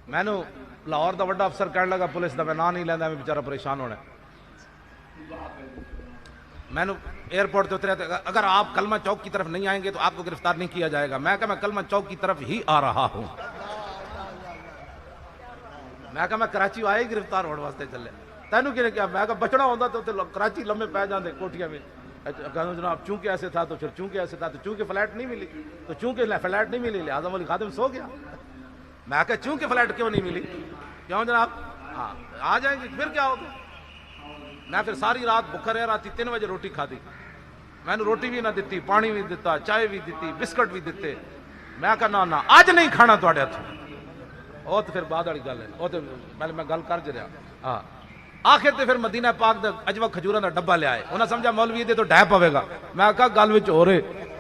मैनू लाहौर का वड्डा अफसर कह लगा पुलिस का मैं ना नहीं लैंदा, मैं बेचारा परेशान होना। मैनू एयरपोर्ट से उतरे, अगर आप कलमा चौक की तरफ नहीं आएंगे तो आपको गिरफ्तार नहीं किया जाएगा। मैं कहा मैं कलमा चौक की तरफ ही आ रहा हूं। मैं कहा मैं कराची आए गिरफ्तार होने वास्ते चले, तेनू कि क्या? मैं कहा बचना होता तो कराची लम्बे पै जाते कोठिया में। कहूँ जनाब चूंकि ऐसे था तो फिर चूंकि ऐसे था, तो चूंकि फ्लैट नहीं मिली तो चूंकि फ्लैट नहीं मिली लिहाजा मौलवी खादिम सो गया। मैं कहा चूंकि फ्लैट क्यों नहीं मिली? क्यों जनाब? हाँ आ जाएंगे, फिर क्या होगा? मैं फिर सारी रात भुखा रहा, रात 3 बजे रोटी खाधी। मैंने रोटी भी ना दी, पानी भी दिता, चाय भी दी, बिस्कुट भी दिते। मैं कहा ना ना अज नहीं खाना तुहाडे हत्थों। वो तो फिर बाद वाली गल है, वो तो पहले मैं गल कर ज रहा। हाँ आखिर ते फिर मदीना पाक दा अजवा खजूर का डब्बा लिया। उन्हें समझा मौलवी दे तो डै पवेगा। मैं कहा गल विच हो रहे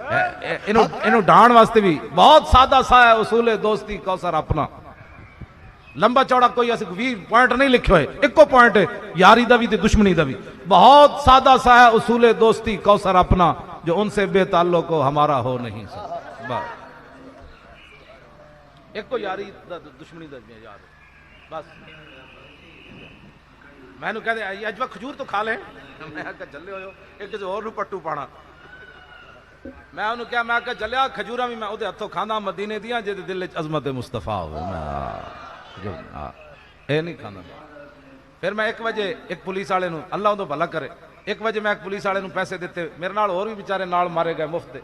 इनू ढाण वास्ते भी बहुत सादा सा है उसूल है दोस्ती कौसर अपना। लंबा चौड़ा कोई ऐसे 20 पॉइंट नहीं लिखे हुए, एको पॉइंट है यारी का भी ते दुश्मनी का भी। बहुत सादा सा है उसूल है दोस्ती कौसर अपना, जो उनसे बेताल्लुक हो हमारा हो नहीं सकता। एको यारी दुश्मनी का यार बस। मैनू कहते अजवा खजूर तो खा ले। मैं चले हो एक किसी होर पट्टू पाना। मैं उन्होंने क्या, मैं क्या चलिया खजूरा भी मैं उहदे हथों खाना मदीने दियां जिहदे दिल च अजमत मुस्तफा हो। मैं नहीं खाना। फिर मैं 1 बजे एक पुलिस वाले नूं, अल्लाह उहदा भला करे, 1 बजे मैं एक पुलिस वाले नूं पैसे दिते। मेरे नाल होर भी बेचारे नाल मारे गए मुफ्त।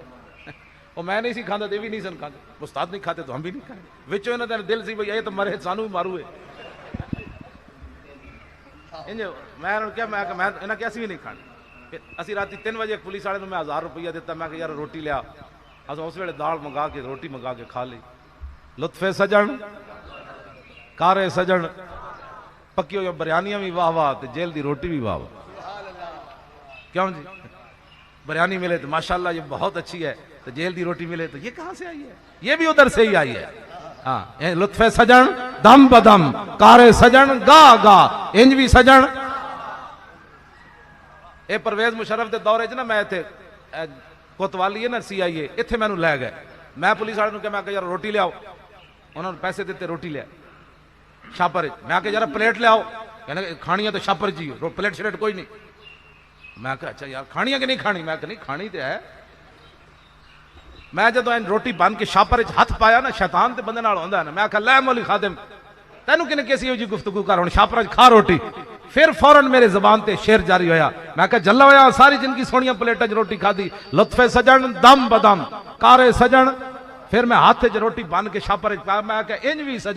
वो मैं नहीं सी खांदा ते भी नहीं सन खांदे, उस्ताद नहीं खाते तो हम भी नहीं खाए। विचों इन्हां दा दिल सी भई ये तो मरे सानू भी मारू है। इंज मैं क्या, मैं इन्हें क्या असीं भी नहीं खाने। फिर असी राती 3 बजे एक पुलिस वाले मैं 1000 रुपया दिता। मैं यार रोटी लिया, अस उस वेले दाल मंगा के रोटी मंगा के खा ली। लुत्फे सजन कारे सजन, पक्की हुई बिरयानियां भी वाह वाह, जेल की रोटी भी वाह वाह। क्यों जी? बिरयानी मिले तो माशाल्लाह ये बहुत अच्छी है, तो जेल की रोटी मिले तो ये कहां से आई है? ये भी उधर से ही आई है। हाँ लुत्फे सजन दम बदम, कारे सजन गा गा, इंज भी सजन। ये परवेज मुशर्रफ के दौरे च ना मैं इतने कोतवाली है ना CIA, इतने मैनू लै गए। मैं पुलिस वाले कहा, मैं यार रोटी लियाओ। उन्होंने पैसे दिते, रोटी लिया छापर। मैं यार प्लेट लियाओ, कहने खानिया तो छापर जी, प्लेट श्लेट कोई नहीं। मैं कहा अच्छा यार खानिया कि नहीं खानी? मैं नहीं खानी तो है। मैं जो रोटी बन के छापर हथ पाया ना, शैतान तो बंदे नाल होंदा ना। मैं आखा लै मौलवी खादिम तेनू किने कैसी जी गुफ्तगू कर, हुण छापर खा रोटी। फिर फौरन मेरे जबान ते शेर जारी होया। मैं कहा जल्ला होया सारी जिंदगी सोनिया प्लेटा च रोटी खाधी। लुत्फे सजन दम बदम कारे सजन। फिर मैं हाथ च रोटी बन के छापर पाया। मैं कहा इंज भी सजन।